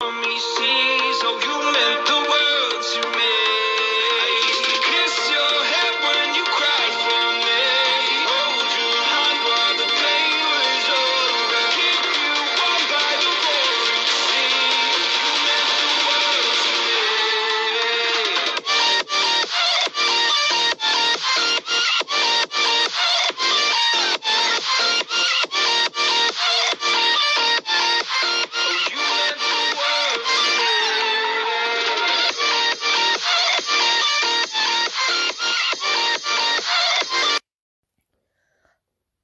Me sees, oh, you meant the world to me. I used to kiss your head when you cried for me. Hold your hand while the pain was over. Keep you warm by the roaring sea. You meant the world to me. Oh, you meant the world to me.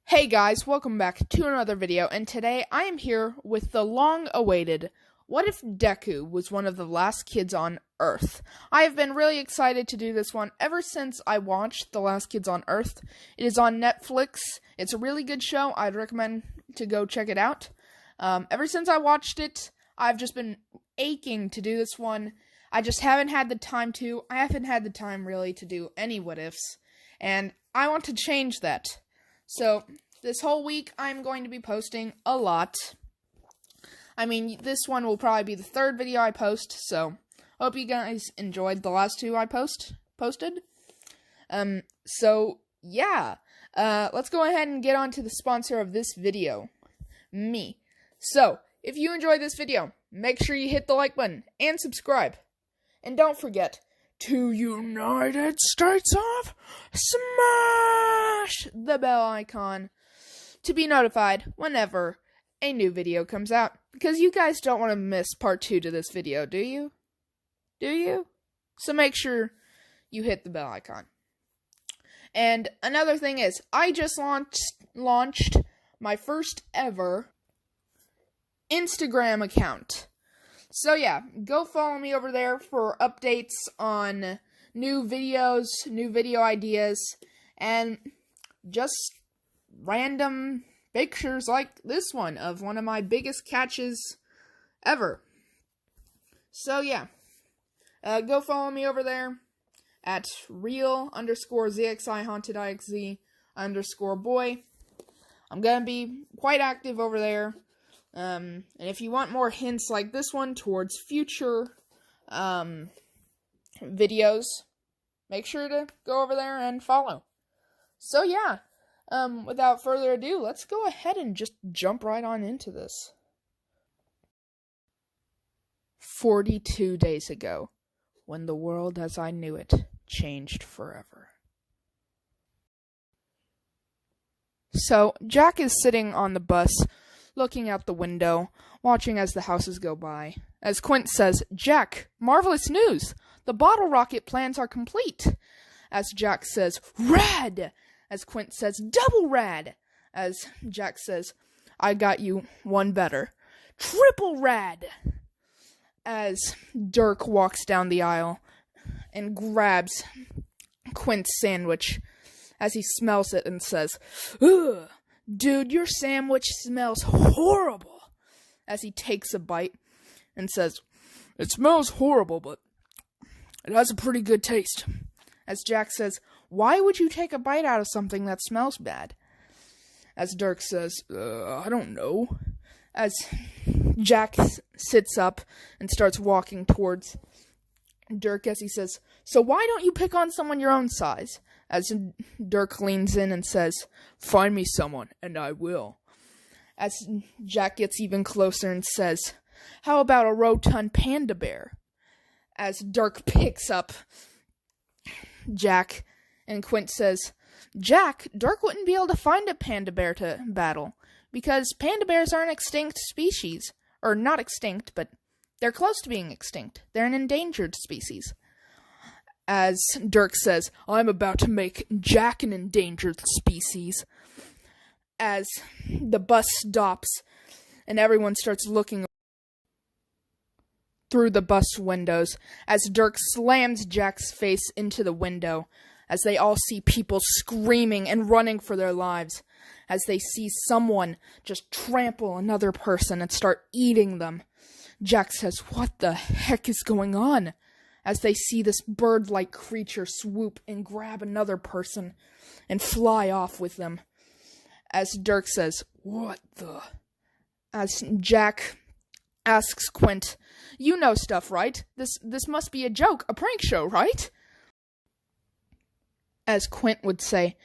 Hey guys, welcome back to another video, and today I am here with the long-awaited What If Deku was one of the last kids on Earth? I have been really excited to do this one ever since I watched The Last Kids on Earth. It is on Netflix. It's a really good show. I'd recommend to go check it out. Ever since I watched it, I've just been aching to do this one. I just haven't had the time to. I haven't had the time really to do any what ifs, and I want to change that. So, this whole week, I'm going to be posting a lot. I mean, this one will probably be the third video I post, so hope you guys enjoyed the last two I posted. So, yeah. Let's go ahead and get on to the sponsor of this video, me. So, if you enjoyed this video, make sure you hit the like button and subscribe. And don't forget to United States of smash the bell icon to be notified whenever a new video comes out. Because you guys don't want to miss part 2 to this video, do you? Do you? So make sure you hit the bell icon. And another thing is, I just launched my first ever Instagram account. So yeah, go follow me over there for updates on new videos, new video ideas, and just random pictures like this one of one of my biggest catches ever. So yeah, go follow me over there at real_ZXIHauntedIXZ_boy. I'm gonna be quite active over there. And if you want more hints like this one towards future videos, make sure to go over there and follow. So yeah, without further ado, let's go ahead and just jump right on into this. 42 days ago, when the world as I knew it changed forever. So, Jack is sitting on the bus, looking out the window, watching as the houses go by. As Quint says, "Jack, marvelous news! The bottle rocket plans are complete!" As Jack says, "Rad!" As Quint says, "Double rad!" As Jack says, "I got you one better. Triple rad!" As Dirk walks down the aisle and grabs Quint's sandwich as he smells it and says, "Ugh! Dude, your sandwich smells horrible," as he takes a bite and says, "It smells horrible, but it has a pretty good taste." As Jack says, "Why would you take a bite out of something that smells bad?" As Dirk says, "I don't know." As Jack sits up and starts walking towards Dirk as he says, "So why don't you pick on someone your own size?" As Dirk leans in and says, "Find me someone, and I will." As Jack gets even closer and says, "How about a rotund panda bear?" As Dirk picks up Jack, and Quint says, "Jack, Dirk wouldn't be able to find a panda bear to battle, because panda bears are an extinct species. Or not extinct, but they're close to being extinct. They're an endangered species." As Dirk says, "I'm about to make Jack an endangered species." As the bus stops and everyone starts looking through the bus windows, as Dirk slams Jack's face into the window, as they all see people screaming and running for their lives, as they see someone just trample another person and start eating them. Jack says, "What the heck is going on?" As they see this bird-like creature swoop and grab another person and fly off with them. As Dirk says, "What the?" As Jack asks Quint. You know stuff, right? This must be a joke, a prank show, right? As Quint would say,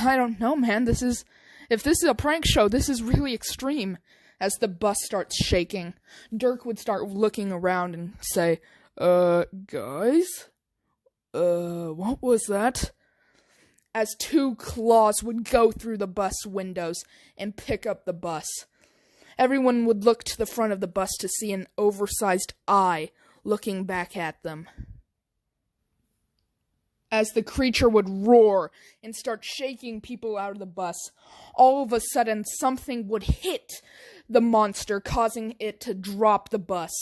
I don't know, man, if this is a prank show, this is really extreme. As the bus starts shaking, Dirk would start looking around and say, guys? What was that? As two claws would go through the bus windows and pick up the bus. Everyone would look to the front of the bus to see an oversized eye looking back at them. As the creature would roar and start shaking people out of the bus, all of a sudden something would hit the monster, causing it to drop the bus.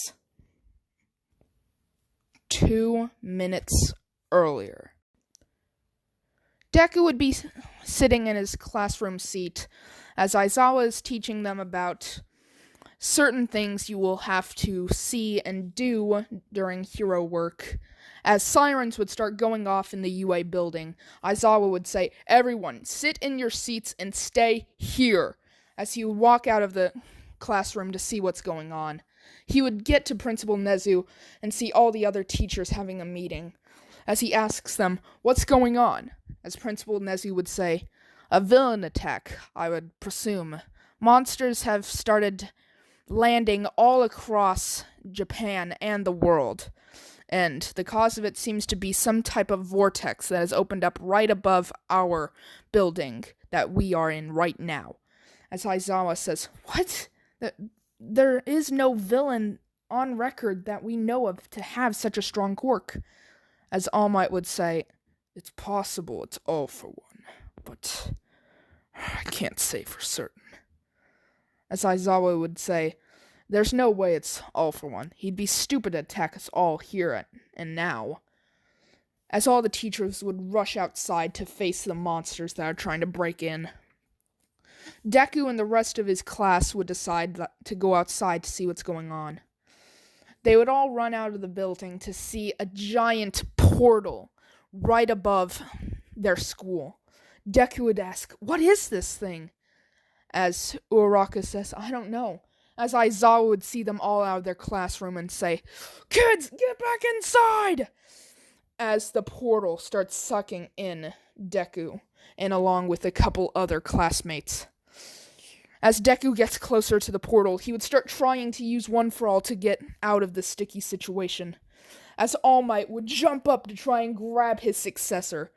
2 minutes earlier, Deku would be sitting in his classroom seat as Aizawa is teaching them about certain things you will have to see and do during hero work. As sirens would start going off in the UA building, Aizawa would say, everyone, sit in your seats and stay here, as he would walk out of the classroom to see what's going on. He would get to Principal Nezu and see all the other teachers having a meeting. As he asks them, what's going on? As Principal Nezu would say, a villain attack, I would presume. Monsters have started landing all across Japan and the world. And the cause of it seems to be some type of vortex that has opened up right above our building that we are in right now. As Aizawa says, what? There is no villain on record that we know of to have such a strong quirk. As All Might would say, it's possible it's all for one, but I can't say for certain. As Aizawa would say, there's no way it's all for one. He'd be stupid to attack us all here and now. As all the teachers would rush outside to face the monsters that are trying to break in. Deku and the rest of his class would decide to go outside to see what's going on. They would all run out of the building to see a giant portal right above their school. Deku would ask, what is this thing? As Uraraka says, I don't know. As Aizawa would see them all out of their classroom and say, kids, get back inside! As the portal starts sucking in Deku, and along with a couple other classmates. As Deku gets closer to the portal, he would start trying to use One for All to get out of the sticky situation. As All Might would jump up to try and grab his successor,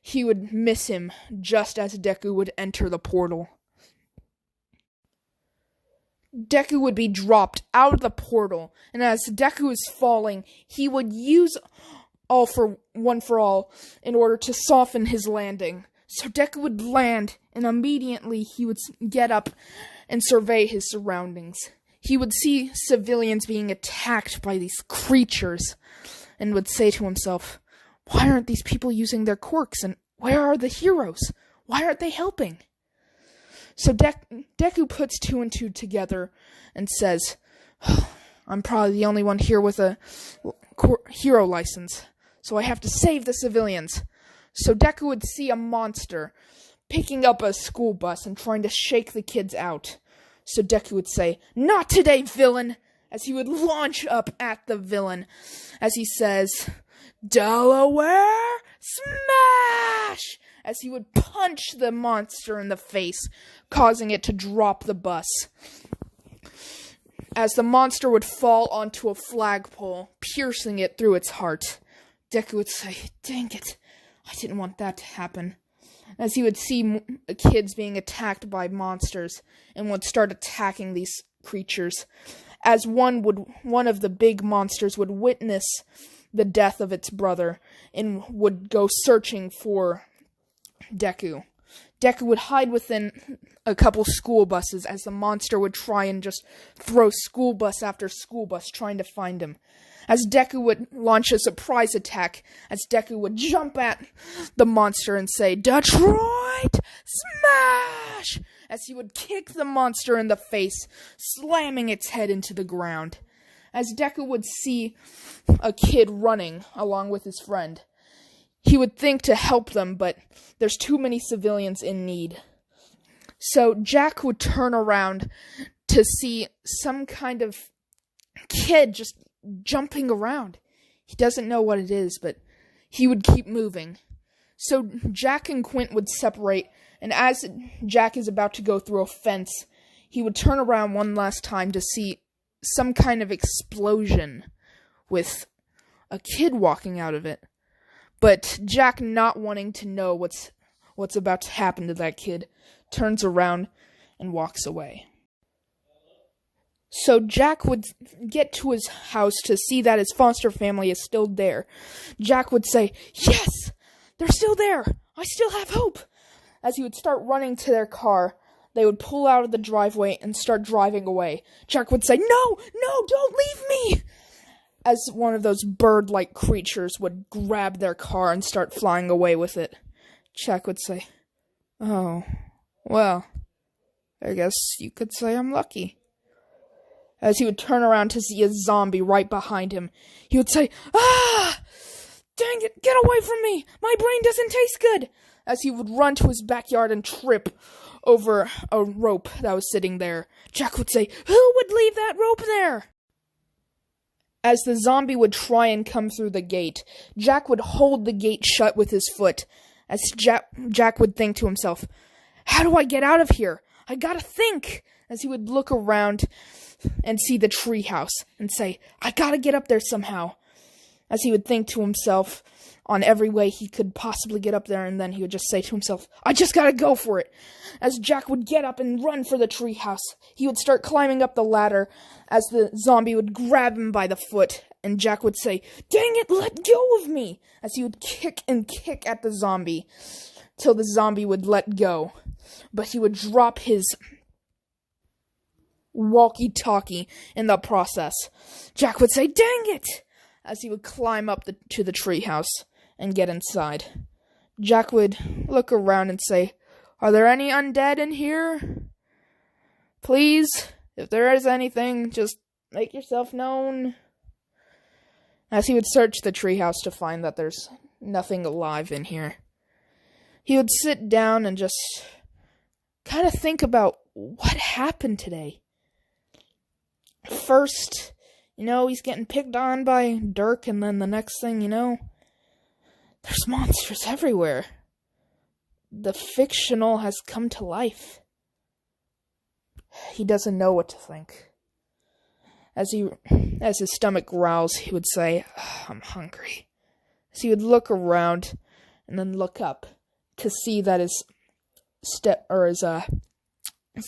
he would miss him just as Deku would enter the portal. Deku would be dropped out of the portal, and as Deku is falling, he would use One for All in order to soften his landing. So Deku would land, and immediately he would get up and survey his surroundings. He would see civilians being attacked by these creatures, and would say to himself, why aren't these people using their quirks, and where are the heroes? Why aren't they helping? So Deku puts 2 and 2 together and says, I'm probably the only one here with a hero license, so I have to save the civilians. So Deku would see a monster picking up a school bus and trying to shake the kids out. So Deku would say, not today, villain, as he would launch up at the villain, as he says, Delaware, smash! As he would punch the monster in the face, causing it to drop the bus. As the monster would fall onto a flagpole, piercing it through its heart. Deku would say, dang it, I didn't want that to happen. As he would see kids being attacked by monsters, and would start attacking these creatures. As one of the big monsters would witness the death of its brother, and would go searching for Deku. Deku would hide within a couple school buses as the monster would try and just throw school bus after school bus trying to find him. As Deku would launch a surprise attack, as Deku would jump at the monster and say, Detroit, smash! As he would kick the monster in the face, slamming its head into the ground. As Deku would see a kid running along with his friend, he would think to help them, but there's too many civilians in need. So Jack would turn around to see some kind of kid just jumping around. He doesn't know what it is, but he would keep moving. So Jack and Quint would separate, and as Jack is about to go through a fence, he would turn around one last time to see some kind of explosion with a kid walking out of it. But Jack, not wanting to know what's about to happen to that kid, turns around and walks away. So Jack would get to his house to see that his foster family is still there. Jack would say, "Yes, they're still there. I still have hope." As he would start running to their car, they would pull out of the driveway and start driving away. Jack would say, "No, don't leave me!" As one of those bird-like creatures would grab their car and start flying away with it. Jack would say, "Oh, well, I guess you could say I'm lucky." As he would turn around to see a zombie right behind him, he would say, "Ah! Dang it, get away from me! My brain doesn't taste good!" As he would run to his backyard and trip over a rope that was sitting there. Jack would say, "Who would leave that rope there?" As the zombie would try and come through the gate, Jack would hold the gate shut with his foot. As Jack would think to himself, "How do I get out of here? I gotta think!" As he would look around and see the treehouse and say, "I gotta get up there somehow." As he would think to himself on every way he could possibly get up there, and then he would just say to himself, "I just gotta go for it." As Jack would get up and run for the treehouse, he would start climbing up the ladder as the zombie would grab him by the foot, and Jack would say, "Dang it, let go of me!" As he would kick and kick at the zombie till the zombie would let go. But he would drop his walkie-talkie in the process. Jack would say, "Dang it!" as he would climb up to the treehouse and get inside. Jack would look around and say, "Are there any undead in here? Please, if there is anything, just make yourself known." As he would search the treehouse to find that there's nothing alive in here, he would sit down and just kind of think about what happened today. First, he's getting picked on by Dirk, and then the next thing there's monsters everywhere. The fictional has come to life. He doesn't know what to think. As his stomach growls, he would say, "I'm hungry." As he would look around and then look up to see that his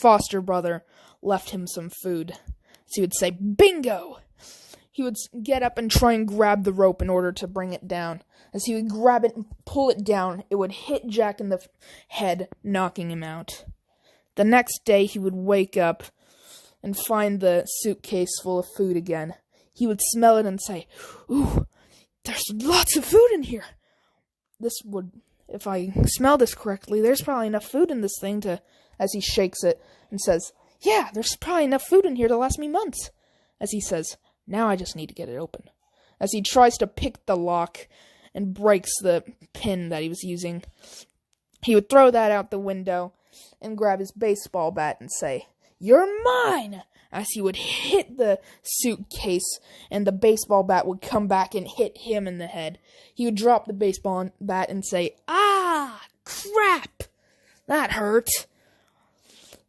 foster brother left him some food. So he would say, "Bingo!" He would get up and try and grab the rope in order to bring it down. As he would grab it and pull it down, it would hit Jack in the head, knocking him out. The next day, he would wake up and find the suitcase full of food again. He would smell it and say, "Ooh, there's lots of food in here. If I smell this correctly, there's probably enough food in this thing to," as he shakes it and says, "Yeah, there's probably enough food in here to last me months." As he says, "Now I just need to get it open." As he tries to pick the lock and breaks the pin that he was using, he would throw that out the window and grab his baseball bat and say, "You're mine!" As he would hit the suitcase and the baseball bat would come back and hit him in the head. He would drop the baseball bat and say, "Ah, crap! That hurt."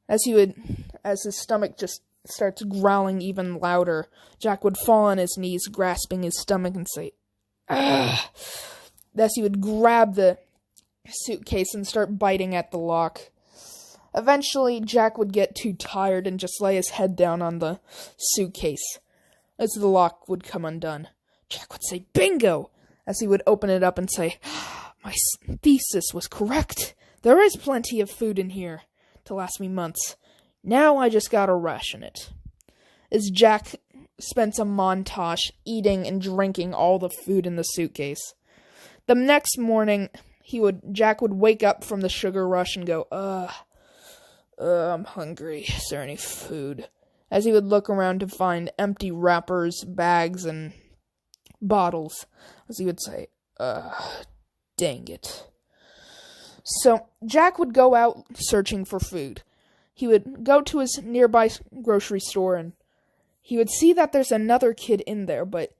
As his stomach just starts growling even louder, Jack would fall on his knees, grasping his stomach and say, "Ugh." Thus he would grab the suitcase and start biting at the lock. Eventually, Jack would get too tired and just lay his head down on the suitcase. As the lock would come undone, Jack would say, "Bingo!" as he would open it up and say, "My thesis was correct. There is plenty of food in here to last me months. Now I just gotta ration it." As Jack spent a montage eating and drinking all the food in the suitcase. The next morning, Jack would wake up from the sugar rush and go, I'm hungry. Is there any food?" As he would look around to find empty wrappers, bags, and bottles. As he would say, dang it." So, Jack would go out searching for food. He would go to his nearby grocery store and he would see that there's another kid in there, but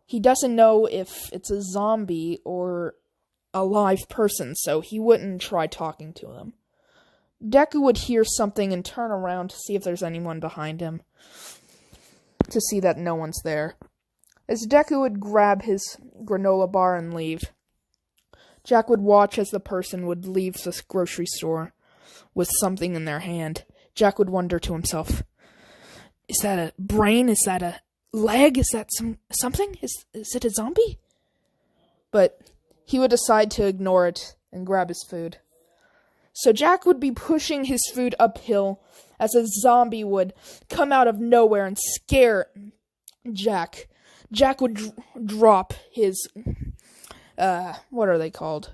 he doesn't know if it's a zombie or a live person, so he wouldn't try talking to them. Deku would hear something and turn around to see if there's anyone behind him, to see that no one's there. As Deku would grab his granola bar and leave, Jack would watch as the person would leave this grocery store with something in their hand. Jack would wonder to himself, is that a brain? Is that a leg? Is that something? Is it a zombie? But he would decide to ignore it and grab his food. So Jack would be pushing his food uphill as a zombie would come out of nowhere and scare Jack. Jack would drop his, what are they called?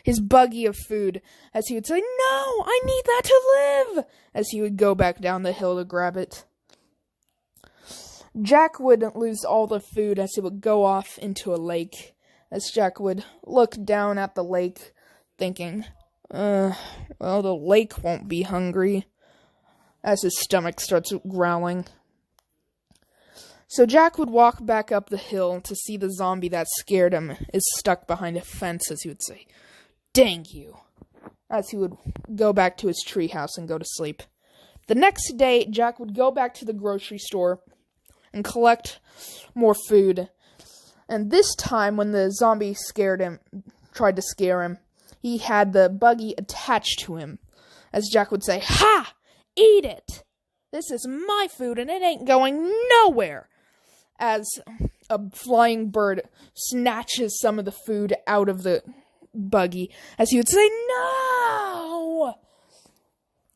His buggy of food as he would say, "No, I need that to live!" as he would go back down the hill to grab it. Jack would lose all the food as he would go off into a lake. As Jack would look down at the lake, thinking, well, the lake won't be hungry, as his stomach starts growling. So Jack would walk back up the hill to see the zombie that scared him is stuck behind a fence, as he would say, "Dang you," as he would go back to his treehouse and go to sleep. The next day, Jack would go back to the grocery store and collect more food. And this time, when the zombie tried to scare him, he had the buggy attached to him. As Jack would say, "Ha! Eat it! This is my food and it ain't going nowhere!" As a flying bird snatches some of the food out of the buggy, as he would say, "No!"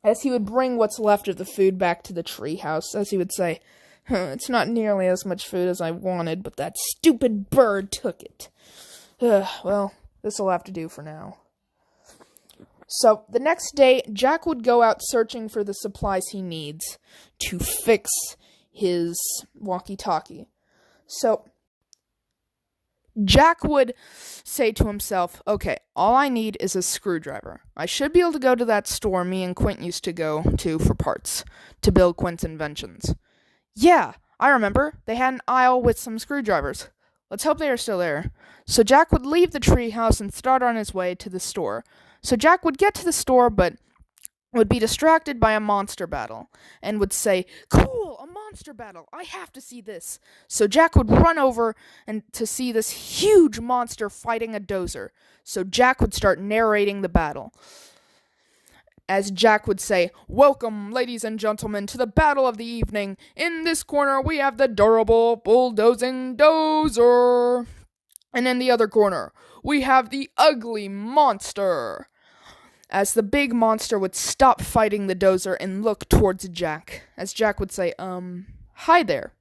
As he would bring what's left of the food back to the treehouse, as he would say, "It's not nearly as much food as I wanted, but that stupid bird took it. Well, this'll have to do for now." So, the next day, Jack would go out searching for the supplies he needs to fix his walkie-talkie. So, Jack would say to himself, "Okay, all I need is a screwdriver. I should be able to go to that store me and Quint used to go to for parts, to build Quint's inventions. Yeah, I remember. They had an aisle with some screwdrivers. Let's hope they are still there." So Jack would leave the treehouse and start on his way to the store. So Jack would get to the store, but would be distracted by a monster battle, and would say, "Cool, a monster battle, I have to see this." So Jack would run over and to see this huge monster fighting a dozer. So Jack would start narrating the battle. As Jack would say, "Welcome, ladies and gentlemen, to the battle of the evening. In this corner, we have the durable, bulldozing dozer. And in the other corner, we have the ugly monster." As the big monster would stop fighting the dozer and look towards Jack. As Jack would say, "Hi there."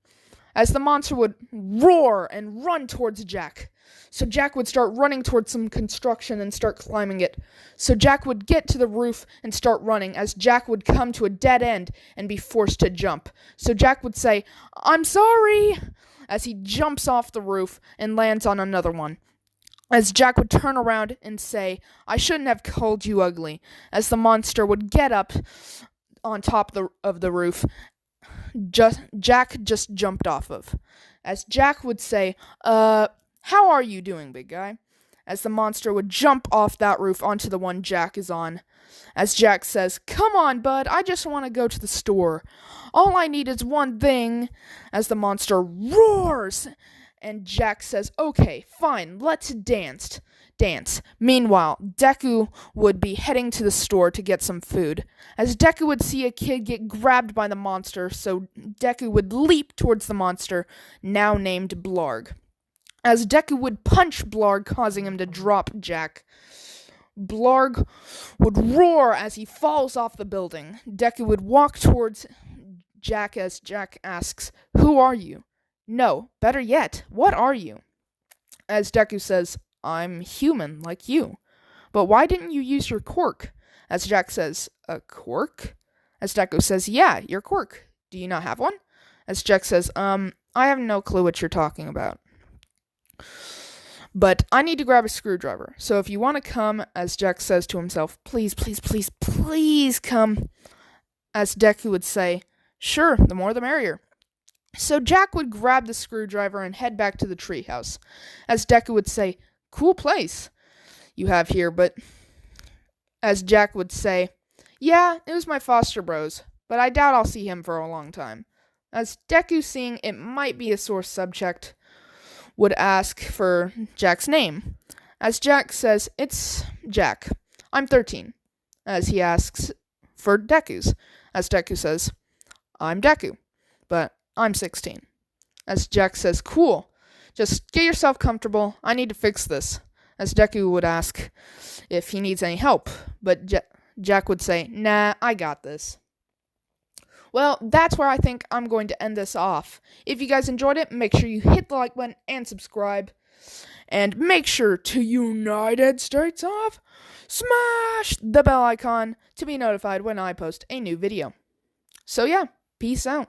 As the monster would roar and run towards Jack. So Jack would start running towards some construction and start climbing it. So Jack would get to the roof and start running, as Jack would come to a dead end and be forced to jump. So Jack would say, "I'm sorry," as he jumps off the roof and lands on another one. As Jack would turn around and say, "I shouldn't have called you ugly," as the monster would get up on top of the roof Jack just jumped off of. As Jack would say, "How are you doing, big guy?" As the monster would jump off that roof onto the one Jack is on. As Jack says, "Come on, bud, I just want to go to the store. All I need is one thing." As the monster roars, and Jack says, "Okay, fine, let's dance. Meanwhile, Deku would be heading to the store to get some food. As Deku would see a kid get grabbed by the monster, so Deku would leap towards the monster, now named Blarg. As Deku would punch Blarg, causing him to drop Jack. Blarg would roar as he falls off the building. Deku would walk towards Jack as Jack asks, "Who are you?" No, better yet, what are you? As Deku says, "I'm human, like you." "But why didn't you use your quirk?" As Jack says, "A quirk?" As Deku says, "Yeah, your quirk. Do you not have one?" As Jack says, I have no clue what you're talking about. But I need to grab a screwdriver. So if you want to come," as Jack says to himself, "please, please, please, please come." As Deku would say, "Sure, the more the merrier." So Jack would grab the screwdriver and head back to the treehouse, as Deku would say, "Cool place you have here," but as Jack would say, "Yeah, it was my foster bros, but I doubt I'll see him for a long time." As Deku, seeing it might be a sore subject, would ask for Jack's name. As Jack says, "It's Jack. I'm 13." As he asks for Deku's. As Deku says, "I'm Deku, but I'm 16." As Jack says, "Cool. Just get yourself comfortable. I need to fix this." As Deku would ask if he needs any help, but Jack would say, "Nah, I got this." Well, that's where I think I'm going to end this off. If you guys enjoyed it, make sure you hit the like button and subscribe. And make sure to United States of smash the bell icon to be notified when I post a new video. So yeah, peace out.